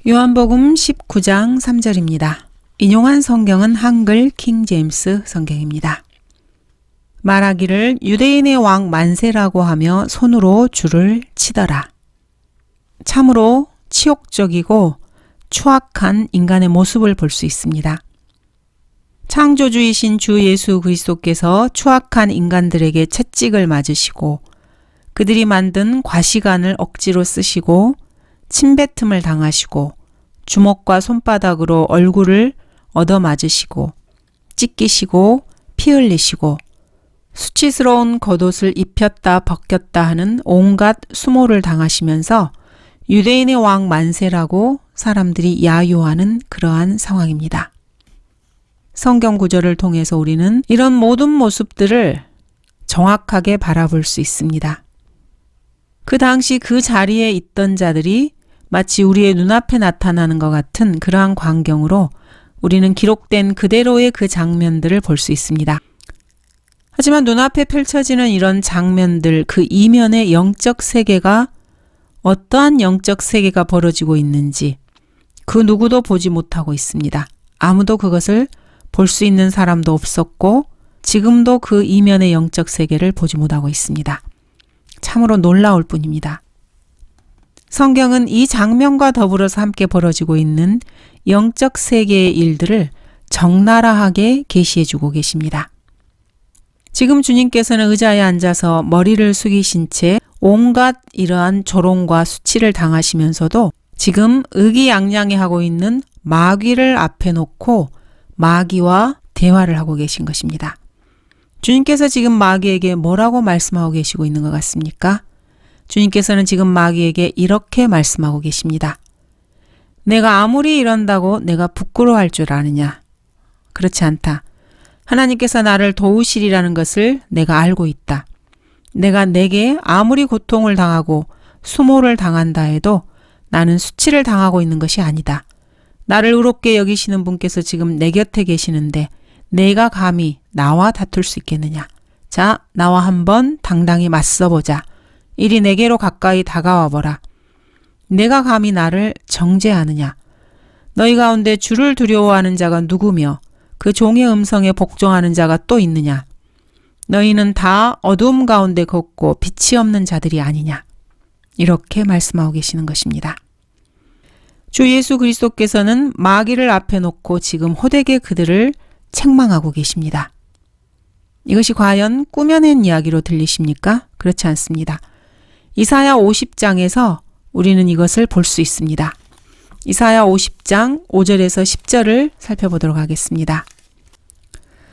요한복음 19장 3절입니다. 인용한 성경은 한글 킹 제임스 성경입니다. 말하기를 유대인의 왕 만세라고 하며 손으로 줄을 치더라. 참으로 치욕적이고 추악한 인간의 모습을 볼 수 있습니다. 창조주이신 주 예수 그리스도께서 추악한 인간들에게 채찍을 맞으시고 그들이 만든 과시간을 억지로 쓰시고 침뱉음을 당하시고 주먹과 손바닥으로 얼굴을 얻어맞으시고 찢기시고 피 흘리시고 수치스러운 겉옷을 입혔다 벗겼다 하는 온갖 수모를 당하시면서 유대인의 왕 만세라고 사람들이 야유하는 그러한 상황입니다. 성경 구절을 통해서 우리는 이런 모든 모습들을 정확하게 바라볼 수 있습니다. 그 당시 그 자리에 있던 자들이 마치 우리의 눈앞에 나타나는 것 같은 그러한 광경으로 우리는 기록된 그대로의 그 장면들을 볼 수 있습니다. 하지만 눈앞에 펼쳐지는 이런 장면들, 그 이면의 영적 세계가 어떠한 영적 세계가 벌어지고 있는지 그 누구도 보지 못하고 있습니다. 아무도 그것을 볼 수 있는 사람도 없었고 지금도 그 이면의 영적 세계를 보지 못하고 있습니다. 참으로 놀라울 뿐입니다. 성경은 이 장면과 더불어서 함께 벌어지고 있는 영적 세계의 일들을 적나라하게 계시해주고 계십니다. 지금 주님께서는 의자에 앉아서 머리를 숙이신 채 온갖 이러한 조롱과 수치를 당하시면서도 지금 의기양양해하고 있는 마귀를 앞에 놓고 마귀와 대화를 하고 계신 것입니다. 주님께서 지금 마귀에게 뭐라고 말씀하고 계시고 있는 것 같습니까? 주님께서는 지금 마귀에게 이렇게 말씀하고 계십니다. 내가 아무리 이런다고 내가 부끄러워할 줄 아느냐? 그렇지 않다. 하나님께서 나를 도우시리라는 것을 내가 알고 있다. 내가 내게 아무리 고통을 당하고 수모를 당한다 해도 나는 수치를 당하고 있는 것이 아니다. 나를 의롭게 여기시는 분께서 지금 내 곁에 계시는데 내가 감히 나와 다툴 수 있겠느냐? 자, 나와 한번 당당히 맞서보자. 이리 내게로 가까이 다가와 보라. 내가 감히 나를 정죄하느냐? 너희 가운데 주를 두려워하는 자가 누구며 그 종의 음성에 복종하는 자가 또 있느냐? 너희는 다 어두움 가운데 걷고 빛이 없는 자들이 아니냐? 이렇게 말씀하고 계시는 것입니다. 주 예수 그리스도께서는 마귀를 앞에 놓고 지금 호되게 그들을 책망하고 계십니다. 이것이 과연 꾸며낸 이야기로 들리십니까? 그렇지 않습니다. 이사야 50장에서 우리는 이것을 볼 수 있습니다. 이사야 50장 5절에서 10절을 살펴보도록 하겠습니다.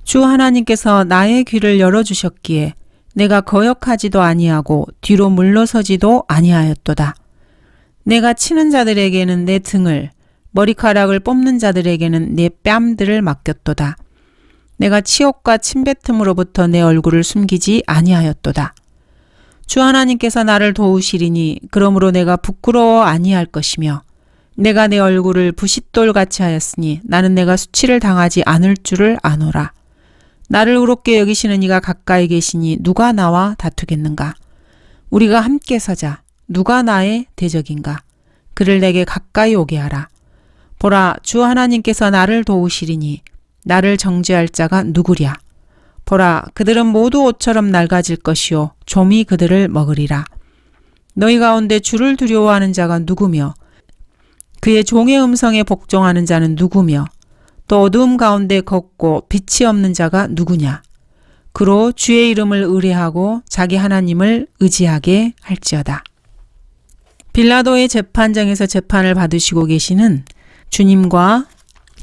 주 하나님께서 나의 귀를 열어주셨기에 내가 거역하지도 아니하고 뒤로 물러서지도 아니하였도다. 내가 치는 자들에게는 내 등을, 머리카락을 뽑는 자들에게는 내 뺨들을 맡겼도다. 내가 치욕과 침뱉음으로부터 내 얼굴을 숨기지 아니하였도다. 주 하나님께서 나를 도우시리니 그러므로 내가 부끄러워 아니할 것이며 내가 내 얼굴을 부싯돌같이 하였으니 나는 내가 수치를 당하지 않을 줄을 아노라. 나를 의롭게 여기시는 이가 가까이 계시니 누가 나와 다투겠는가? 우리가 함께 서자. 누가 나의 대적인가? 그를 내게 가까이 오게 하라. 보라, 주 하나님께서 나를 도우시리니 나를 정죄할 자가 누구랴? 보라, 그들은 모두 옷처럼 낡아질 것이요 좀이 그들을 먹으리라. 너희 가운데 주를 두려워하는 자가 누구며 그의 종의 음성에 복종하는 자는 누구며 또 어두움 가운데 걷고 빛이 없는 자가 누구냐? 그로 주의 이름을 의뢰하고 자기 하나님을 의지하게 할지어다. 빌라도의 재판장에서 재판을 받으시고 계시는 주님과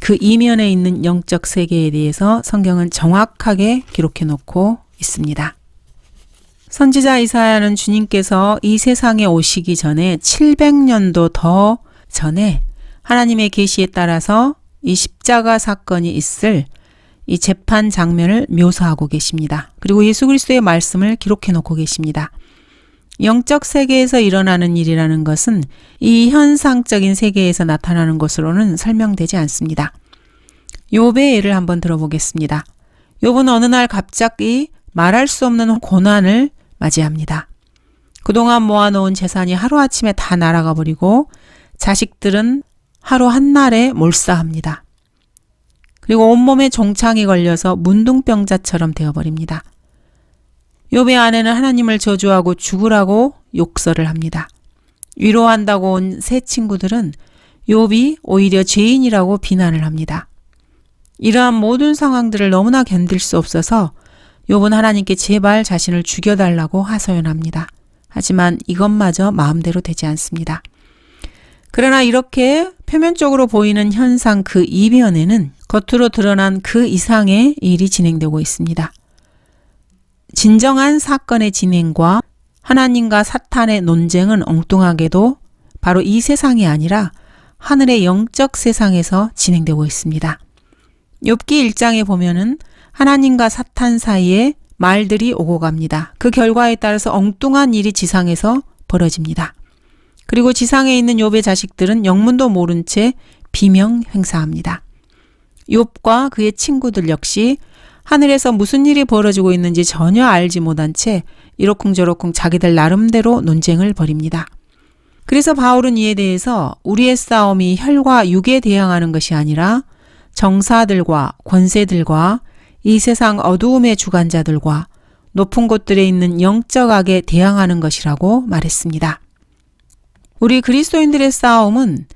그 이면에 있는 영적 세계에 대해서 성경은 정확하게 기록해 놓고 있습니다. 선지자 이사야는 주님께서 이 세상에 오시기 전에 700년도 더 전에 하나님의 계시에 따라서 이 십자가 사건이 있을 이 재판 장면을 묘사하고 계십니다. 그리고 예수 그리스도의 말씀을 기록해 놓고 계십니다. 영적 세계에서 일어나는 일이라는 것은 이 현상적인 세계에서 나타나는 것으로는 설명되지 않습니다. 욥의 예를 한번 들어보겠습니다. 욥은 어느 날 갑자기 말할 수 없는 고난을 맞이합니다. 그동안 모아놓은 재산이 하루아침에 다 날아가 버리고 자식들은 하루 한날에 몰사합니다. 그리고 온몸에 종창이 걸려서 문둥병자처럼 되어버립니다. 욥의 아내는 하나님을 저주하고 죽으라고 욕설을 합니다. 위로한다고 온 세 친구들은 욥이 오히려 죄인이라고 비난을 합니다. 이러한 모든 상황들을 너무나 견딜 수 없어서 욥은 하나님께 제발 자신을 죽여달라고 하소연합니다. 하지만 이것마저 마음대로 되지 않습니다. 그러나 이렇게 표면적으로 보이는 현상 그 이면에는 겉으로 드러난 그 이상의 일이 진행되고 있습니다. 진정한 사건의 진행과 하나님과 사탄의 논쟁은 엉뚱하게도 바로 이 세상이 아니라 하늘의 영적 세상에서 진행되고 있습니다. 욥기 1장에 보면은 하나님과 사탄 사이에 말들이 오고 갑니다. 그 결과에 따라서 엉뚱한 일이 지상에서 벌어집니다. 그리고 지상에 있는 욥의 자식들은 영문도 모른 채 비명 행사합니다. 욥과 그의 친구들 역시 하늘에서 무슨 일이 벌어지고 있는지 전혀 알지 못한 채 이러쿵저러쿵 자기들 나름대로 논쟁을 벌입니다. 그래서 바울은 이에 대해서 우리의 싸움이 혈과 육에 대항하는 것이 아니라 정사들과 권세들과 이 세상 어두움의 주관자들과 높은 곳들에 있는 영적 악에 대항하는 것이라고 말했습니다. 우리 그리스도인들의 싸움은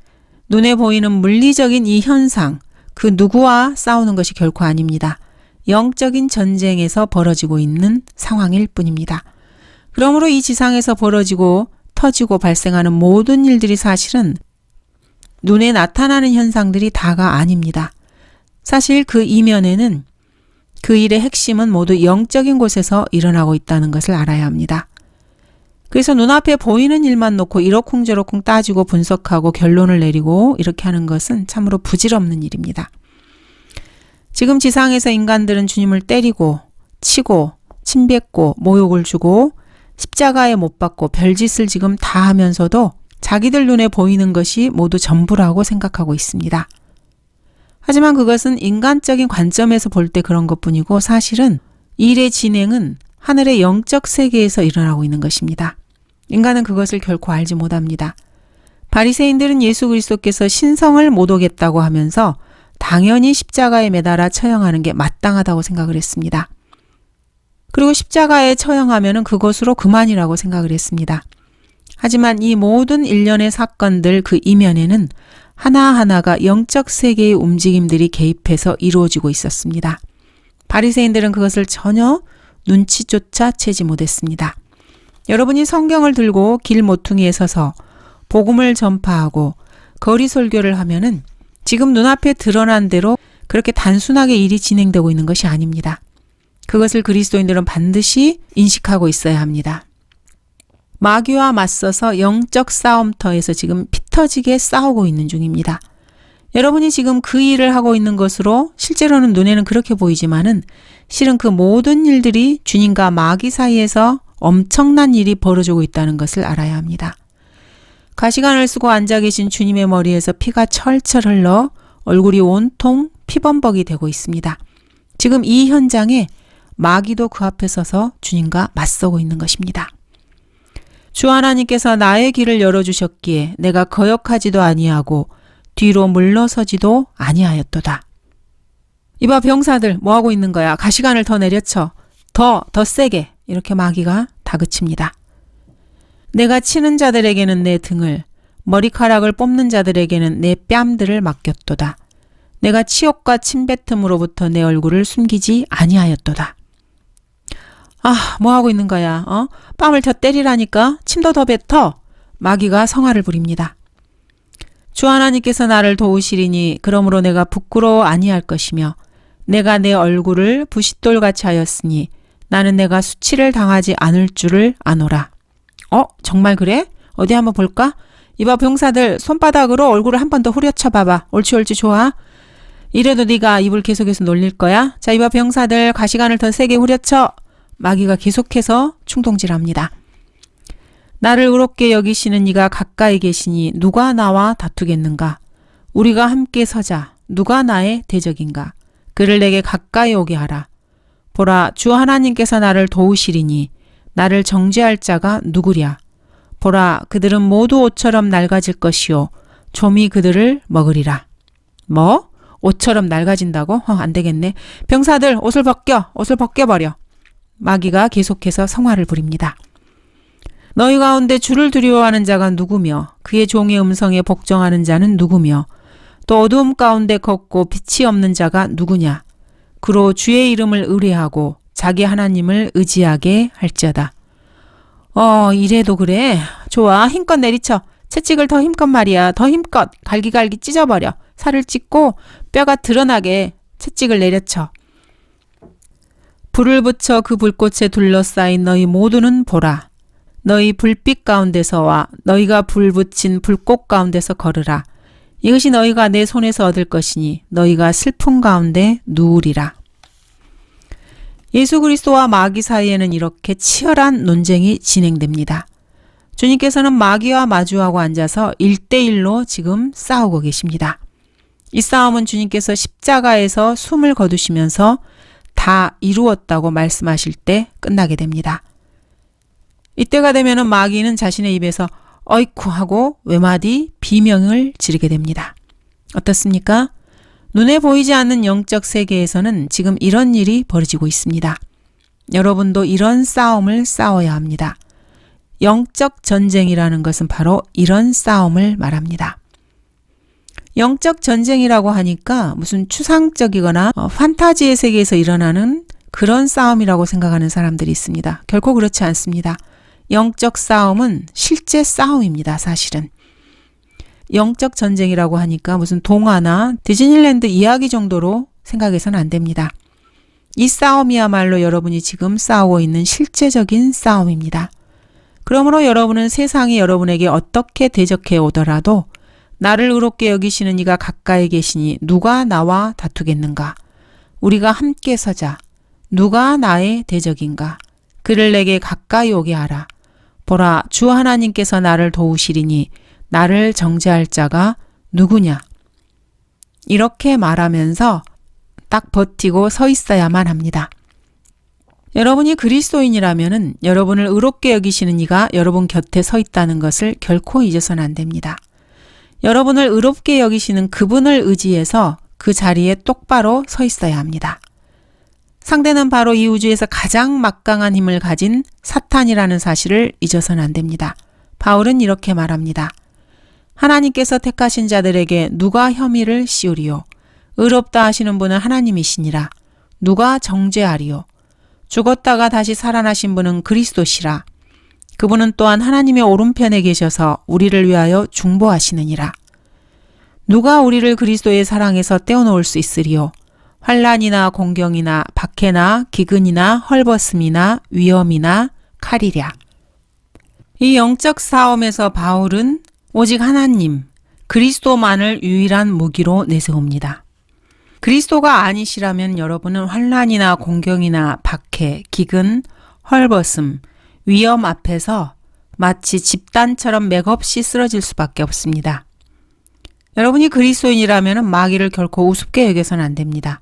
눈에 보이는 물리적인 이 현상, 그 누구와 싸우는 것이 결코 아닙니다. 영적인 전쟁에서 벌어지고 있는 상황일 뿐입니다. 그러므로 이 지상에서 벌어지고 터지고 발생하는 모든 일들이 사실은 눈에 나타나는 현상들이 다가 아닙니다. 사실 그 이면에는 그 일의 핵심은 모두 영적인 곳에서 일어나고 있다는 것을 알아야 합니다. 그래서 눈앞에 보이는 일만 놓고 이러쿵저러쿵 따지고 분석하고 결론을 내리고 이렇게 하는 것은 참으로 부질없는 일입니다. 지금 지상에서 인간들은 주님을 때리고 치고 침뱉고 모욕을 주고 십자가에 못 박고 별짓을 지금 다 하면서도 자기들 눈에 보이는 것이 모두 전부라고 생각하고 있습니다. 하지만 그것은 인간적인 관점에서 볼 때 그런 것뿐이고 사실은 일의 진행은 하늘의 영적 세계에서 일어나고 있는 것입니다. 인간은 그것을 결코 알지 못합니다. 바리새인들은 예수 그리스도께서 신성을 못 오겠다고 하면서 당연히 십자가에 매달아 처형하는 게 마땅하다고 생각을 했습니다. 그리고 십자가에 처형하면 그것으로 그만이라고 생각을 했습니다. 하지만 이 모든 일련의 사건들 그 이면에는 하나하나가 영적 세계의 움직임들이 개입해서 이루어지고 있었습니다. 바리새인들은 그것을 전혀 눈치조차 채지 못했습니다. 여러분이 성경을 들고 길 모퉁이에 서서 복음을 전파하고 거리 설교를 하면은 지금 눈앞에 드러난 대로 그렇게 단순하게 일이 진행되고 있는 것이 아닙니다. 그것을 그리스도인들은 반드시 인식하고 있어야 합니다. 마귀와 맞서서 영적 싸움터에서 지금 피터지게 싸우고 있는 중입니다. 여러분이 지금 그 일을 하고 있는 것으로 실제로는 눈에는 그렇게 보이지만은 실은 그 모든 일들이 주님과 마귀 사이에서 엄청난 일이 벌어지고 있다는 것을 알아야 합니다. 가시관을 쓰고 앉아 계신 주님의 머리에서 피가 철철 흘러 얼굴이 온통 피범벅이 되고 있습니다. 지금 이 현장에 마귀도 그 앞에 서서 주님과 맞서고 있는 것입니다. 주 하나님께서 나의 길을 열어주셨기에 내가 거역하지도 아니하고 뒤로 물러서지도 아니하였도다. 이봐 병사들 뭐하고 있는 거야? 가시관을 더 내려쳐. 더 세게. 이렇게 마귀가 다그칩니다. 내가 치는 자들에게는 내 등을, 머리카락을 뽑는 자들에게는 내 뺨들을 맡겼도다. 내가 치욕과 침뱉음으로부터 내 얼굴을 숨기지 아니하였도다. 아, 뭐하고 있는 거야? 뺨을 더 때리라니까? 침도 더 뱉어? 마귀가 성화를 부립니다. 주 하나님께서 나를 도우시리니 그러므로 내가 부끄러워 아니할 것이며 내가 내 얼굴을 부싯돌같이 하였으니 나는 내가 수치를 당하지 않을 줄을 아노라. 정말 그래? 어디 한번 볼까? 이봐 병사들 손바닥으로 얼굴을 한 번 더 후려쳐 봐봐. 옳지 좋아. 이래도 네가 입을 계속해서 놀릴 거야? 자 이봐 병사들 가시관을 더 세게 후려쳐. 마귀가 계속해서 충동질합니다. 나를 의롭게 여기시는 이가 가까이 계시니 누가 나와 다투겠는가? 우리가 함께 서자. 누가 나의 대적인가? 그를 내게 가까이 오게 하라. 보라 주 하나님께서 나를 도우시리니 나를 정죄할 자가 누구랴? 보라 그들은 모두 옷처럼 낡아질 것이요 좀이 그들을 먹으리라. 뭐? 옷처럼 낡아진다고? 안 되겠네. 병사들 옷을 벗겨버려. 마귀가 계속해서 성화를 부립니다. 너희 가운데 주를 두려워하는 자가 누구며 그의 종의 음성에 복종하는 자는 누구며 또 어두움 가운데 걷고 빛이 없는 자가 누구냐. 그로 주의 이름을 의뢰하고 자기 하나님을 의지하게 할지어다. 이래도 그래. 좋아. 힘껏 내리쳐. 채찍을 더 힘껏 말이야. 더 힘껏 갈기갈기 찢어버려. 살을 찢고 뼈가 드러나게 채찍을 내려쳐. 불을 붙여 그 불꽃에 둘러싸인 너희 모두는 보라. 너희 불빛 가운데서와 너희가 불 붙인 불꽃 가운데서 걸으라. 이것이 너희가 내 손에서 얻을 것이니 너희가 슬픔 가운데 누우리라. 예수 그리스도와 마귀 사이에는 이렇게 치열한 논쟁이 진행됩니다. 주님께서는 마귀와 마주하고 앉아서 1대1로 지금 싸우고 계십니다. 이 싸움은 주님께서 십자가에서 숨을 거두시면서 다 이루었다고 말씀하실 때 끝나게 됩니다. 이때가 되면은 마귀는 자신의 입에서 어이쿠 하고 외마디 비명을 지르게 됩니다. 어떻습니까? 눈에 보이지 않는 영적 세계에서는 지금 이런 일이 벌어지고 있습니다. 여러분도 이런 싸움을 싸워야 합니다. 영적 전쟁이라는 것은 바로 이런 싸움을 말합니다. 영적 전쟁이라고 하니까 무슨 추상적이거나 판타지의 세계에서 일어나는 그런 싸움이라고 생각하는 사람들이 있습니다. 결코 그렇지 않습니다. 영적 싸움은 실제 싸움입니다. 사실은. 영적 전쟁이라고 하니까 무슨 동화나 디즈니랜드 이야기 정도로 생각해서는 안 됩니다. 이 싸움이야말로 여러분이 지금 싸우고 있는 실제적인 싸움입니다. 그러므로 여러분은 세상이 여러분에게 어떻게 대적해 오더라도 나를 의롭게 여기시는 이가 가까이 계시니 누가 나와 다투겠는가? 우리가 함께 서자. 누가 나의 대적인가? 그를 내게 가까이 오게 하라. 보라, 주 하나님께서 나를 도우시리니 나를 정죄할 자가 누구냐? 이렇게 말하면서 딱 버티고 서 있어야만 합니다. 여러분이 그리스도인이라면은 여러분을 의롭게 여기시는 이가 여러분 곁에 서 있다는 것을 결코 잊어서는 안 됩니다. 여러분을 의롭게 여기시는 그분을 의지해서 그 자리에 똑바로 서 있어야 합니다. 상대는 바로 이 우주에서 가장 막강한 힘을 가진 사탄이라는 사실을 잊어서는 안 됩니다. 바울은 이렇게 말합니다. 하나님께서 택하신 자들에게 누가 혐의를 씌우리요? 의롭다 하시는 분은 하나님이시니라. 누가 정죄하리요? 죽었다가 다시 살아나신 분은 그리스도시라. 그분은 또한 하나님의 오른편에 계셔서 우리를 위하여 중보하시느니라. 누가 우리를 그리스도의 사랑에서 떼어놓을 수 있으리요? 환난이나 공경이나 박해나 기근이나 헐벗음이나 위험이나 칼이랴. 이 영적 싸움에서 바울은 오직 하나님, 그리스도만을 유일한 무기로 내세웁니다. 그리스도가 아니시라면 여러분은 환난이나 공경이나 박해, 기근, 헐벗음, 위험 앞에서 마치 집단처럼 맥없이 쓰러질 수밖에 없습니다. 여러분이 그리스도인이라면 마귀를 결코 우습게 여겨서는 안 됩니다.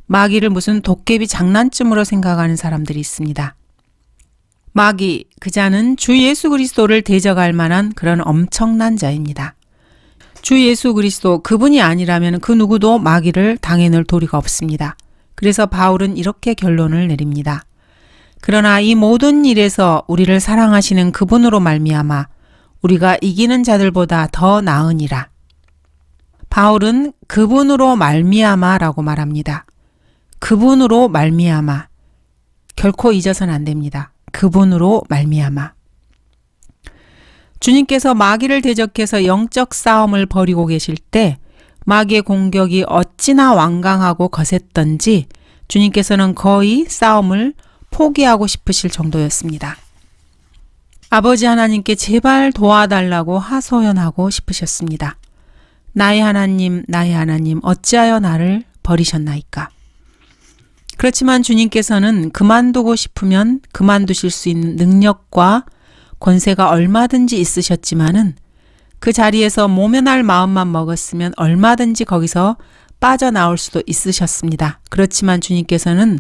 마귀를 무슨 도깨비 장난쯤으로 생각하는 사람들이 있습니다. 마귀, 그 자는 주 예수 그리스도를 대적할 만한 그런 엄청난 자입니다. 주 예수 그리스도 그분이 아니라면 그 누구도 마귀를 당해낼 도리가 없습니다. 그래서 바울은 이렇게 결론을 내립니다. 그러나 이 모든 일에서 우리를 사랑하시는 그분으로 말미암아 우리가 이기는 자들보다 더 나으니라. 바울은 그분으로 말미암아라고 말합니다. 그분으로 말미암아. 결코 잊어서는 안 됩니다. 그분으로 말미암아. 주님께서 마귀를 대적해서 영적 싸움을 벌이고 계실 때 마귀의 공격이 어찌나 완강하고 거셌던지 주님께서는 거의 싸움을 포기하고 싶으실 정도였습니다. 아버지 하나님께 제발 도와달라고 하소연하고 싶으셨습니다. 나의 하나님, 나의 하나님, 어찌하여 나를 버리셨나이까? 그렇지만 주님께서는 그만두고 싶으면 그만두실 수 있는 능력과 권세가 얼마든지 있으셨지만은 그 자리에서 모면할 마음만 먹었으면 얼마든지 거기서 빠져나올 수도 있으셨습니다. 그렇지만 주님께서는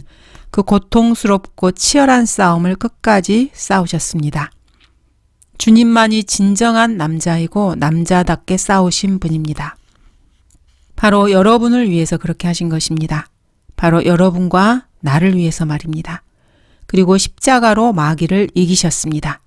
그 고통스럽고 치열한 싸움을 끝까지 싸우셨습니다. 주님만이 진정한 남자이고 남자답게 싸우신 분입니다. 바로 여러분을 위해서 그렇게 하신 것입니다. 바로 여러분과 나를 위해서 말입니다. 그리고 십자가로 마귀를 이기셨습니다.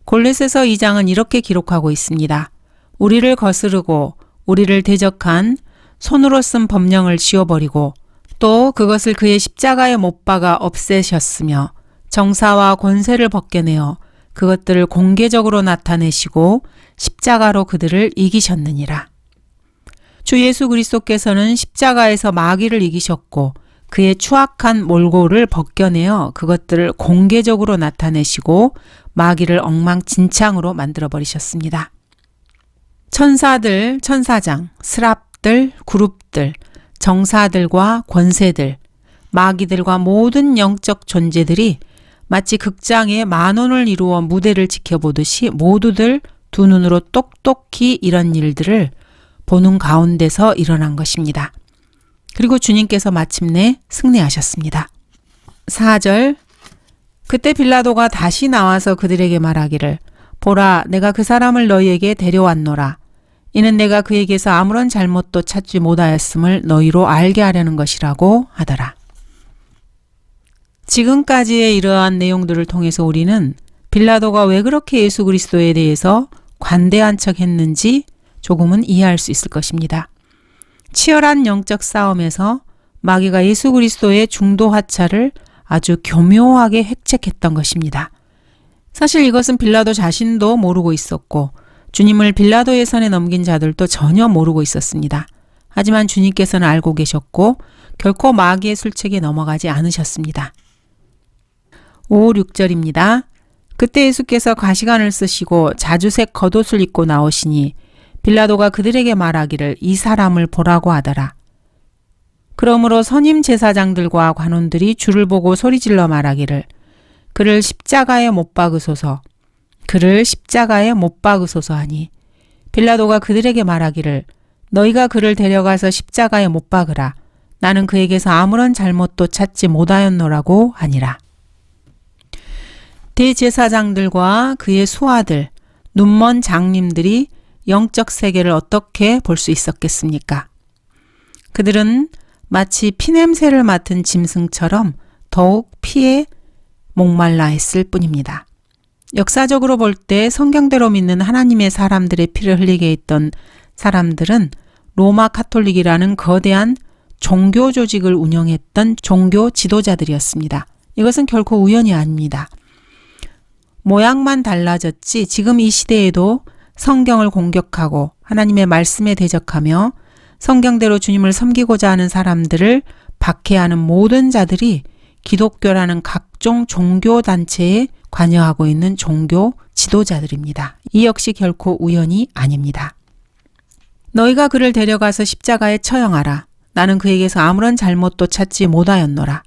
골로새서 2장은 이렇게 기록하고 있습니다. 우리를 거스르고 우리를 대적한 손으로 쓴 법령을 지워버리고 또 그것을 그의 십자가에 못 박아 없애셨으며 정사와 권세를 벗겨내어 그것들을 공개적으로 나타내시고 십자가로 그들을 이기셨느니라. 주 예수 그리스도께서는 십자가에서 마귀를 이기셨고 그의 추악한 몰골을 벗겨내어 그것들을 공개적으로 나타내시고 마귀를 엉망진창으로 만들어버리셨습니다. 천사들, 천사장, 스랍들, 그룹들, 정사들과 권세들, 마귀들과 모든 영적 존재들이 마치 극장에 만원을 이루어 무대를 지켜보듯이 모두들 두 눈으로 똑똑히 이런 일들을 보는 가운데서 일어난 것입니다. 그리고 주님께서 마침내 승리하셨습니다. 4절 그때 빌라도가 다시 나와서 그들에게 말하기를 보라 내가 그 사람을 너희에게 데려왔노라. 이는 내가 그에게서 아무런 잘못도 찾지 못하였음을 너희로 알게 하려는 것이라고 하더라. 지금까지의 이러한 내용들을 통해서 우리는 빌라도가 왜 그렇게 예수 그리스도에 대해서 관대한 척 했는지 조금은 이해할 수 있을 것입니다. 치열한 영적 싸움에서 마귀가 예수 그리스도의 중도 화차를 아주 교묘하게 획책했던 것입니다. 사실 이것은 빌라도 자신도 모르고 있었고 주님을 빌라도의 손에 넘긴 자들도 전혀 모르고 있었습니다. 하지만 주님께서는 알고 계셨고 결코 마귀의 술책에 넘어가지 않으셨습니다. 5, 6절입니다. 그때 예수께서 가시관을 쓰시고 자주색 겉옷을 입고 나오시니 빌라도가 그들에게 말하기를 이 사람을 보라고 하더라. 그러므로 선임 제사장들과 관원들이 주를 보고 소리질러 말하기를 그를 십자가에 못 박으소서 그를 십자가에 못 박으소서 하니 빌라도가 그들에게 말하기를 너희가 그를 데려가서 십자가에 못 박으라. 나는 그에게서 아무런 잘못도 찾지 못하였노라고 하니라. 대제사장들과 그의 수하들, 눈먼 장님들이 영적 세계를 어떻게 볼 수 있었겠습니까? 그들은 마치 피냄새를 맡은 짐승처럼 더욱 피에 목말라 했을 뿐입니다. 역사적으로 볼 때 성경대로 믿는 하나님의 사람들의 피를 흘리게 했던 사람들은 로마 카톨릭이라는 거대한 종교 조직을 운영했던 종교 지도자들이었습니다. 이것은 결코 우연이 아닙니다. 모양만 달라졌지 지금 이 시대에도 성경을 공격하고 하나님의 말씀에 대적하며 성경대로 주님을 섬기고자 하는 사람들을 박해하는 모든 자들이 기독교라는 각종 종교단체에 관여하고 있는 종교 지도자들입니다. 이 역시 결코 우연이 아닙니다. 너희가 그를 데려가서 십자가에 처형하라. 나는 그에게서 아무런 잘못도 찾지 못하였노라.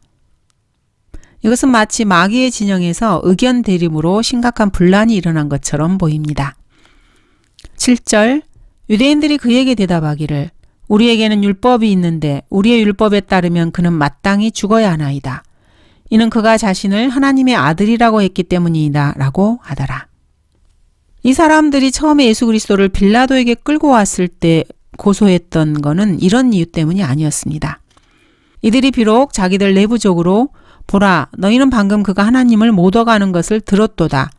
이것은 마치 마귀의 진영에서 의견 대립으로 심각한 분란이 일어난 것처럼 보입니다. 7절 유대인들이 그에게 대답하기를 우리에게는 율법이 있는데 우리의 율법에 따르면 그는 마땅히 죽어야 하나이다. 이는 그가 자신을 하나님의 아들이라고 했기 때문이다 라고 하더라. 이 사람들이 처음에 예수 그리스도를 빌라도에게 끌고 왔을 때 고소했던 것은 이런 이유 때문이 아니었습니다. 이들이 비록 자기들 내부적으로 보라 너희는 방금 그가 하나님을 못 어가는 것을 들었도다.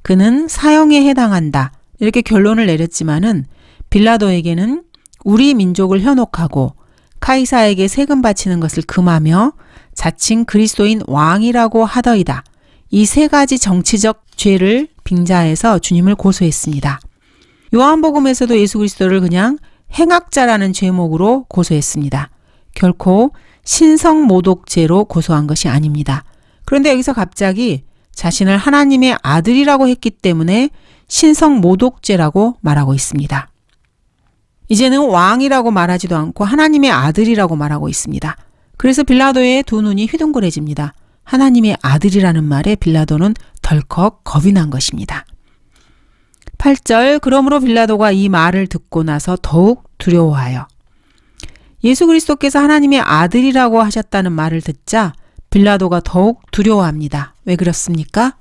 그는 사형에 해당한다. 이렇게 결론을 내렸지만은 빌라도에게는 우리 민족을 현혹하고 카이사에게 세금 바치는 것을 금하며 자칭 그리스도인 왕이라고 하더이다. 이 세 가지 정치적 죄를 빙자해서 주님을 고소했습니다. 요한복음에서도 예수 그리스도를 그냥 행악자라는 죄목으로 고소했습니다. 결코 신성모독죄로 고소한 것이 아닙니다. 그런데 여기서 갑자기 자신을 하나님의 아들이라고 했기 때문에 신성모독죄라고 말하고 있습니다. 이제는 왕이라고 말하지도 않고 하나님의 아들이라고 말하고 있습니다. 그래서 빌라도의 두 눈이 휘둥그레집니다. 하나님의 아들이라는 말에 빌라도는 덜컥 겁이 난 것입니다. 8절 그러므로 빌라도가 이 말을 듣고 나서 더욱 두려워하여 예수 그리스도께서 하나님의 아들이라고 하셨다는 말을 듣자 빌라도가 더욱 두려워합니다. 왜 그렇습니까?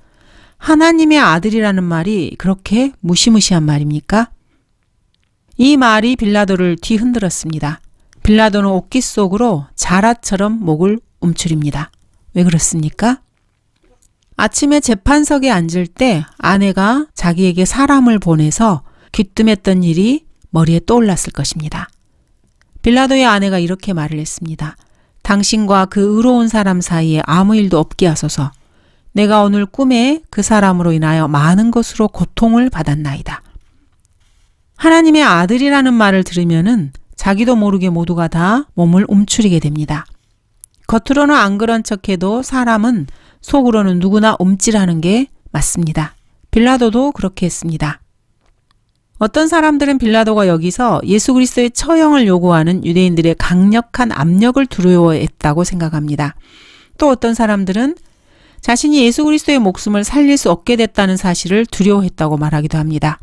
하나님의 아들이라는 말이 그렇게 무시무시한 말입니까? 이 말이 빌라도를 뒤흔들었습니다. 빌라도는 옥기 속으로 자라처럼 목을 움츠립니다. 왜 그렇습니까? 아침에 재판석에 앉을 때 아내가 자기에게 사람을 보내서 귀뜸했던 일이 머리에 떠올랐을 것입니다. 빌라도의 아내가 이렇게 말을 했습니다. 당신과 그 의로운 사람 사이에 아무 일도 없게 하소서. 내가 오늘 꿈에 그 사람으로 인하여 많은 것으로 고통을 받았나이다. 하나님의 아들이라는 말을 들으면은 자기도 모르게 모두가 다 몸을 움츠리게 됩니다. 겉으로는 안 그런 척해도 사람은 속으로는 누구나 움찔하는 게 맞습니다. 빌라도도 그렇게 했습니다. 어떤 사람들은 빌라도가 여기서 예수 그리스도의 처형을 요구하는 유대인들의 강력한 압력을 두려워했다고 생각합니다. 또 어떤 사람들은 자신이 예수 그리스도의 목숨을 살릴 수 없게 됐다는 사실을 두려워했다고 말하기도 합니다.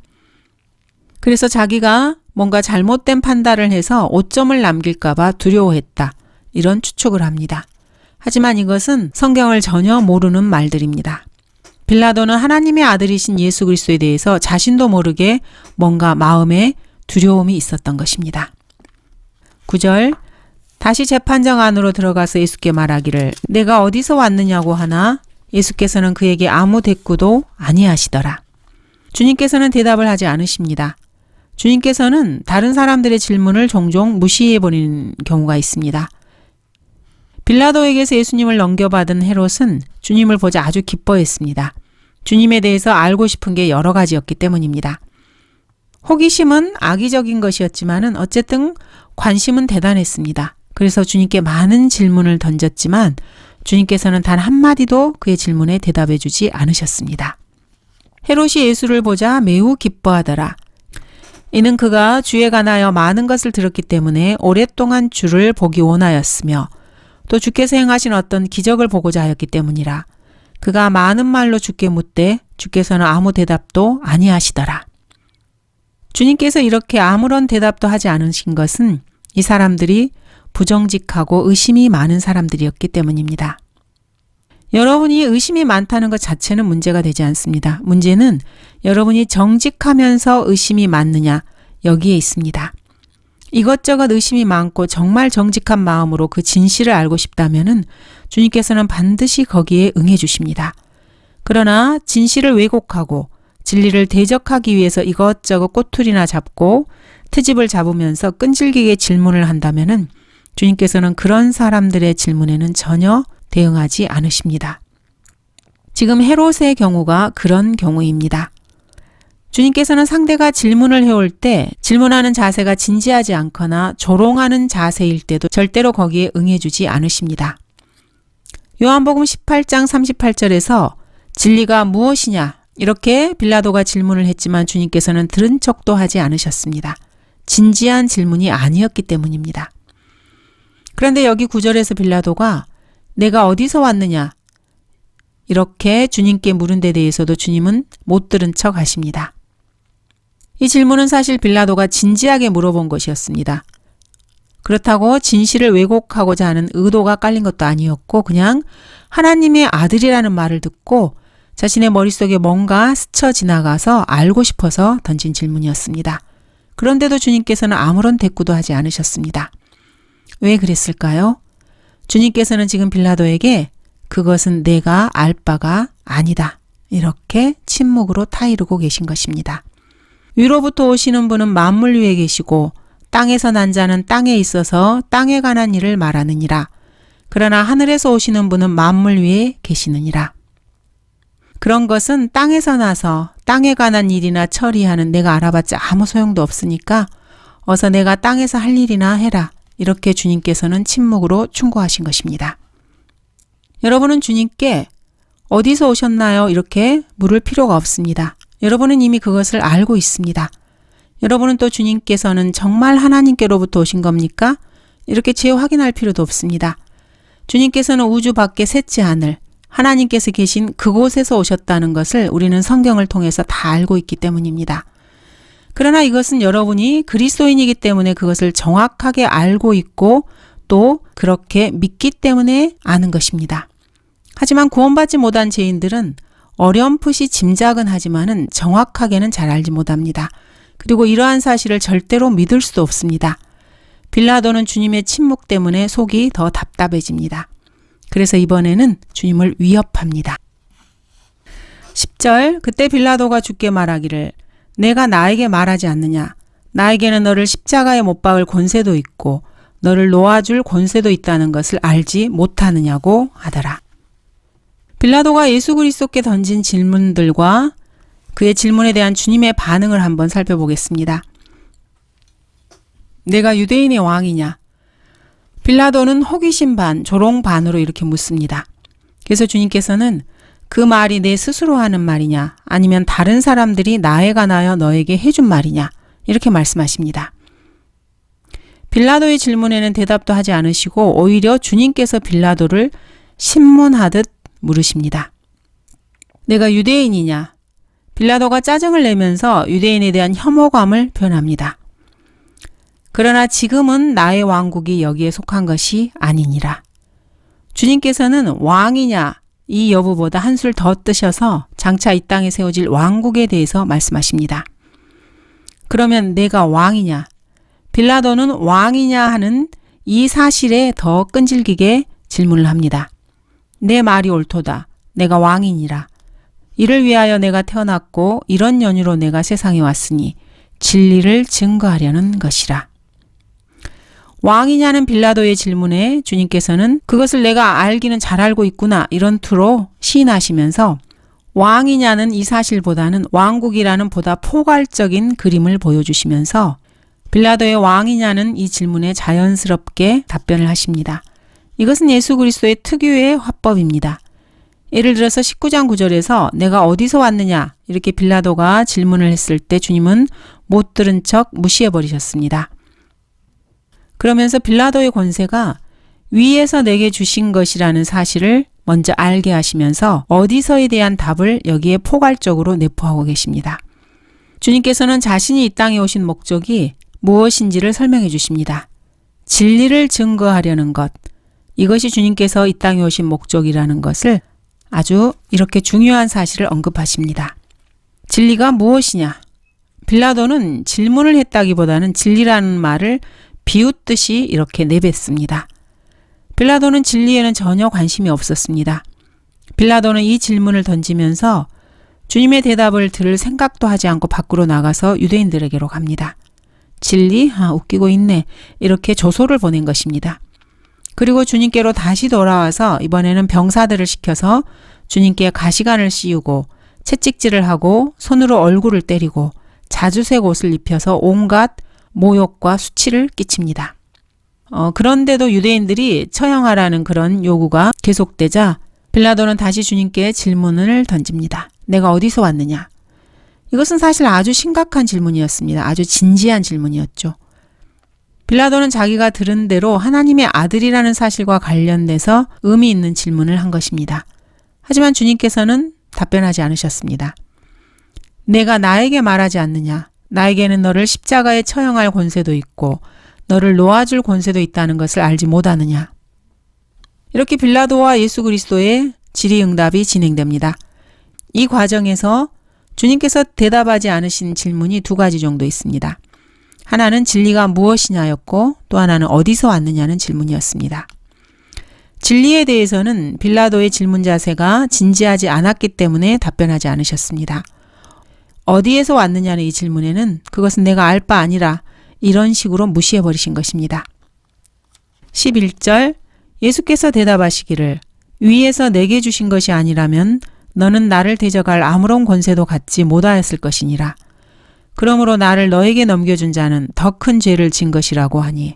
그래서 자기가 뭔가 잘못된 판단을 해서 오점을 남길까 봐 두려워했다. 이런 추측을 합니다. 하지만 이것은 성경을 전혀 모르는 말들입니다. 빌라도는 하나님의 아들이신 예수 그리스도에 대해서 자신도 모르게 뭔가 마음에 두려움이 있었던 것입니다. 9절 다시 재판정 안으로 들어가서 예수께 말하기를 내가 어디서 왔느냐고 하나 예수께서는 그에게 아무 대꾸도 아니하시더라. 주님께서는 대답을 하지 않으십니다. 주님께서는 다른 사람들의 질문을 종종 무시해버리는 경우가 있습니다. 빌라도에게서 예수님을 넘겨받은 헤롯은 주님을 보자 아주 기뻐했습니다. 주님에 대해서 알고 싶은 게 여러 가지였기 때문입니다. 호기심은 악의적인 것이었지만은 어쨌든 관심은 대단했습니다. 그래서 주님께 많은 질문을 던졌지만 주님께서는 단 한마디도 그의 질문에 대답해 주지 않으셨습니다. 헤롯이 예수를 보자 매우 기뻐하더라. 이는 그가 주에 관하여 많은 것을 들었기 때문에 오랫동안 주를 보기 원하였으며 또 주께서 행하신 어떤 기적을 보고자 하였기 때문이라. 그가 많은 말로 주께 묻되 주께서는 아무 대답도 아니하시더라. 주님께서 이렇게 아무런 대답도 하지 않으신 것은 이 사람들이 부정직하고 의심이 많은 사람들이었기 때문입니다. 여러분이 의심이 많다는 것 자체는 문제가 되지 않습니다. 문제는 여러분이 정직하면서 의심이 많느냐 여기에 있습니다. 이것저것 의심이 많고 정말 정직한 마음으로 그 진실을 알고 싶다면은 주님께서는 반드시 거기에 응해 주십니다. 그러나 진실을 왜곡하고 진리를 대적하기 위해서 이것저것 꼬투리나 잡고 트집을 잡으면서 끈질기게 질문을 한다면은 주님께서는 그런 사람들의 질문에는 전혀 대응하지 않으십니다. 지금 헤롯의 경우가 그런 경우입니다. 주님께서는 상대가 질문을 해올 때 질문하는 자세가 진지하지 않거나 조롱하는 자세일 때도 절대로 거기에 응해주지 않으십니다. 요한복음 18장 38절에서 진리가 무엇이냐 이렇게 빌라도가 질문을 했지만 주님께서는 들은 척도 하지 않으셨습니다. 진지한 질문이 아니었기 때문입니다. 그런데 여기 9절에서 빌라도가 내가 어디서 왔느냐 이렇게 주님께 물은 데 대해서도 주님은 못 들은 척 하십니다. 이 질문은 사실 빌라도가 진지하게 물어본 것이었습니다. 그렇다고 진실을 왜곡하고자 하는 의도가 깔린 것도 아니었고 그냥 하나님의 아들이라는 말을 듣고 자신의 머릿속에 뭔가 스쳐 지나가서 알고 싶어서 던진 질문이었습니다. 그런데도 주님께서는 아무런 대꾸도 하지 않으셨습니다. 왜 그랬을까요? 주님께서는 지금 빌라도에게 그것은 내가 알 바가 아니다. 이렇게 침묵으로 타이르고 계신 것입니다. 위로부터 오시는 분은 만물 위에 계시고 땅에서 난 자는 땅에 있어서 땅에 관한 일을 말하느니라. 그러나 하늘에서 오시는 분은 만물 위에 계시느니라. 그런 것은 땅에서 나서 땅에 관한 일이나 처리하는 내가 알아봤자 아무 소용도 없으니까 어서 내가 땅에서 할 일이나 해라. 이렇게 주님께서는 침묵으로 충고하신 것입니다. 여러분은 주님께 어디서 오셨나요? 이렇게 물을 필요가 없습니다. 여러분은 이미 그것을 알고 있습니다. 여러분은 또 주님께서는 정말 하나님께로부터 오신 겁니까? 이렇게 재확인할 필요도 없습니다. 주님께서는 우주 밖에 셋째 하늘, 하나님께서 계신 그곳에서 오셨다는 것을 우리는 성경을 통해서 다 알고 있기 때문입니다. 그러나 이것은 여러분이 그리스도인이기 때문에 그것을 정확하게 알고 있고 또 그렇게 믿기 때문에 아는 것입니다. 하지만 구원받지 못한 죄인들은 어렴풋이 짐작은 하지만은 정확하게는 잘 알지 못합니다. 그리고 이러한 사실을 절대로 믿을 수도 없습니다. 빌라도는 주님의 침묵 때문에 속이 더 답답해집니다. 그래서 이번에는 주님을 위협합니다. 10절, 그때 빌라도가 주께 말하기를 내가 나에게 말하지 않느냐? 나에게는 너를 십자가에 못 박을 권세도 있고 너를 놓아줄 권세도 있다는 것을 알지 못하느냐고 하더라. 빌라도가 예수 그리스도께 던진 질문들과 그의 질문에 대한 주님의 반응을 한번 살펴보겠습니다. 내가 유대인의 왕이냐? 빌라도는 호기심 반, 조롱 반으로 이렇게 묻습니다. 그래서 주님께서는 그 말이 내 스스로 하는 말이냐? 아니면 다른 사람들이 나에 관하여 너에게 해준 말이냐? 이렇게 말씀하십니다. 빌라도의 질문에는 대답도 하지 않으시고 오히려 주님께서 빌라도를 신문하듯 물으십니다. 내가 유대인이냐? 빌라도가 짜증을 내면서 유대인에 대한 혐오감을 표현합니다. 그러나 지금은 나의 왕국이 여기에 속한 것이 아니니라. 주님께서는 왕이냐 이 여부보다 한술 더 뜨셔서 장차 이 땅에 세워질 왕국에 대해서 말씀하십니다. 그러면 내가 왕이냐? 빌라도는 왕이냐 하는 이 사실에 더 끈질기게 질문을 합니다. 내 말이 옳도다. 내가 왕이니라. 이를 위하여 내가 태어났고 이런 연유로 내가 세상에 왔으니 진리를 증거하려는 것이라. 왕이냐는 빌라도의 질문에 주님께서는 그것을 내가 알기는 잘 알고 있구나 이런 투로 시인하시면서 왕이냐는 이 사실보다는 왕국이라는 보다 포괄적인 그림을 보여주시면서 빌라도의 왕이냐는 이 질문에 자연스럽게 답변을 하십니다. 이것은 예수 그리스도의 특유의 화법입니다. 예를 들어서 19장 9절에서 내가 어디서 왔느냐 이렇게 빌라도가 질문을 했을 때 주님은 못 들은 척 무시해버리셨습니다. 그러면서 빌라도의 권세가 위에서 내게 주신 것이라는 사실을 먼저 알게 하시면서 어디서에 대한 답을 여기에 포괄적으로 내포하고 계십니다. 주님께서는 자신이 이 땅에 오신 목적이 무엇인지를 설명해 주십니다. 진리를 증거하려는 것, 이것이 주님께서 이 땅에 오신 목적이라는 것을 아주 이렇게 중요한 사실을 언급하십니다. 진리가 무엇이냐? 빌라도는 질문을 했다기보다는 진리라는 말을 비웃듯이 이렇게 내뱉습니다. 빌라도는 진리에는 전혀 관심이 없었습니다. 빌라도는 이 질문을 던지면서 주님의 대답을 들을 생각도 하지 않고 밖으로 나가서 유대인들에게로 갑니다. 진리? 웃기고 있네. 이렇게 조소를 보낸 것입니다. 그리고 주님께로 다시 돌아와서 이번에는 병사들을 시켜서 주님께 가시관을 씌우고 채찍질을 하고 손으로 얼굴을 때리고 자주색 옷을 입혀서 온갖 모욕과 수치를 끼칩니다. 그런데도 유대인들이 처형하라는 그런 요구가 계속되자 빌라도는 다시 주님께 질문을 던집니다. 내가 어디서 왔느냐? 이것은 사실 아주 심각한 질문이었습니다. 아주 진지한 질문이었죠. 빌라도는 자기가 들은 대로 하나님의 아들이라는 사실과 관련돼서 의미 있는 질문을 한 것입니다. 하지만 주님께서는 답변하지 않으셨습니다. 내가 나에게 말하지 않느냐? 나에게는 너를 십자가에 처형할 권세도 있고 너를 놓아줄 권세도 있다는 것을 알지 못하느냐? 이렇게 빌라도와 예수 그리스도의 질의응답이 진행됩니다. 이 과정에서 주님께서 대답하지 않으신 질문이 두 가지 정도 있습니다. 하나는 진리가 무엇이냐였고 또 하나는 어디서 왔느냐는 질문이었습니다. 진리에 대해서는 빌라도의 질문 자세가 진지하지 않았기 때문에 답변하지 않으셨습니다. 어디에서 왔느냐는 이 질문에는 그것은 내가 알 바 아니라 이런 식으로 무시해버리신 것입니다. 11절 예수께서 대답하시기를 위에서 내게 주신 것이 아니라면 너는 나를 대적할 아무런 권세도 갖지 못하였을 것이니라. 그러므로 나를 너에게 넘겨준 자는 더 큰 죄를 진 것이라고 하니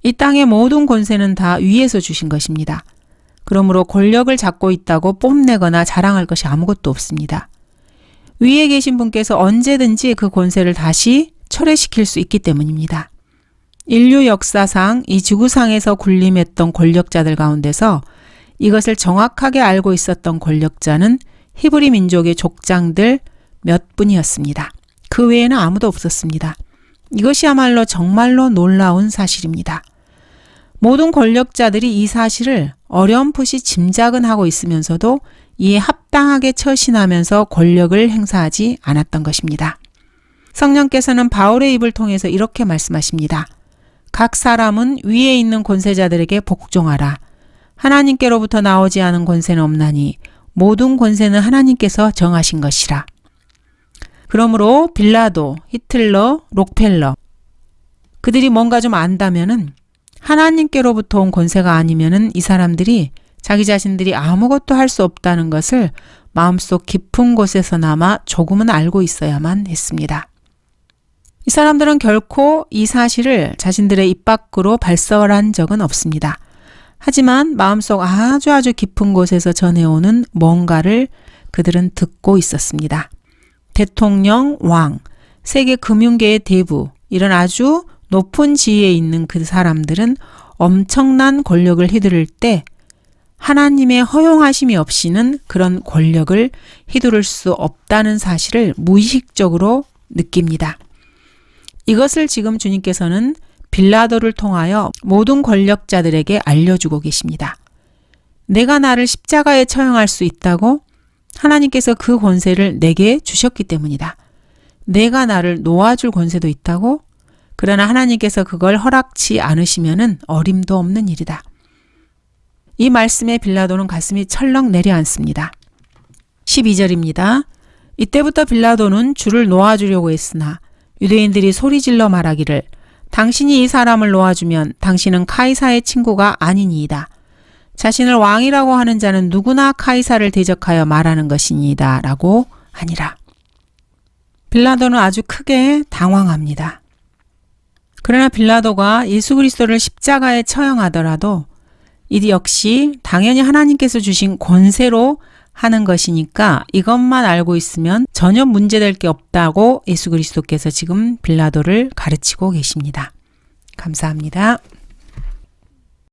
이 땅의 모든 권세는 다 위에서 주신 것입니다. 그러므로 권력을 잡고 있다고 뽐내거나 자랑할 것이 아무것도 없습니다. 위에 계신 분께서 언제든지 그 권세를 다시 철회시킬 수 있기 때문입니다. 인류 역사상 이 지구상에서 군림했던 권력자들 가운데서 이것을 정확하게 알고 있었던 권력자는 히브리 민족의 족장들 몇 분이었습니다. 그 외에는 아무도 없었습니다. 이것이야말로 정말로 놀라운 사실입니다. 모든 권력자들이 이 사실을 어렴풋이 짐작은 하고 있으면서도 이에 합당하게 처신하면서 권력을 행사하지 않았던 것입니다. 성령께서는 바울의 입을 통해서 이렇게 말씀하십니다. 각 사람은 위에 있는 권세자들에게 복종하라. 하나님께로부터 나오지 않은 권세는 없나니 모든 권세는 하나님께서 정하신 것이라. 그러므로 빌라도, 히틀러, 록펠러 그들이 뭔가 좀 안다면은 하나님께로부터 온 권세가 아니면은 이 사람들이 자기 자신들이 아무것도 할 수 없다는 것을 마음속 깊은 곳에서나마 조금은 알고 있어야만 했습니다. 이 사람들은 결코 이 사실을 자신들의 입 밖으로 발설한 적은 없습니다. 하지만 마음속 아주 깊은 곳에서 전해오는 뭔가를 그들은 듣고 있었습니다. 대통령, 왕, 세계 금융계의 대부, 이런 아주 높은 지위에 있는 그 사람들은 엄청난 권력을 휘두를 때 하나님의 허용하심이 없이는 그런 권력을 휘두를 수 없다는 사실을 무의식적으로 느낍니다. 이것을 지금 주님께서는 빌라도를 통하여 모든 권력자들에게 알려주고 계십니다. 내가 나를 십자가에 처형할 수 있다고 하나님께서 그 권세를 내게 주셨기 때문이다. 내가 나를 놓아줄 권세도 있다고? 그러나 하나님께서 그걸 허락치 않으시면은 어림도 없는 일이다. 이 말씀에 빌라도는 가슴이 철렁 내려앉습니다. 12절입니다. 이때부터 빌라도는 주를 놓아주려고 했으나 유대인들이 소리질러 말하기를 당신이 이 사람을 놓아주면 당신은 카이사의 친구가 아니니이다. 자신을 왕이라고 하는 자는 누구나 카이사를 대적하여 말하는 것이니이다 라고 하니라. 빌라도는 아주 크게 당황합니다. 그러나 빌라도가 예수 그리스도를 십자가에 처형하더라도 이 역시 당연히 하나님께서 주신 권세로 하는 것이니까 이것만 알고 있으면 전혀 문제될 게 없다고 예수 그리스도께서 지금 빌라도를 가르치고 계십니다. 감사합니다.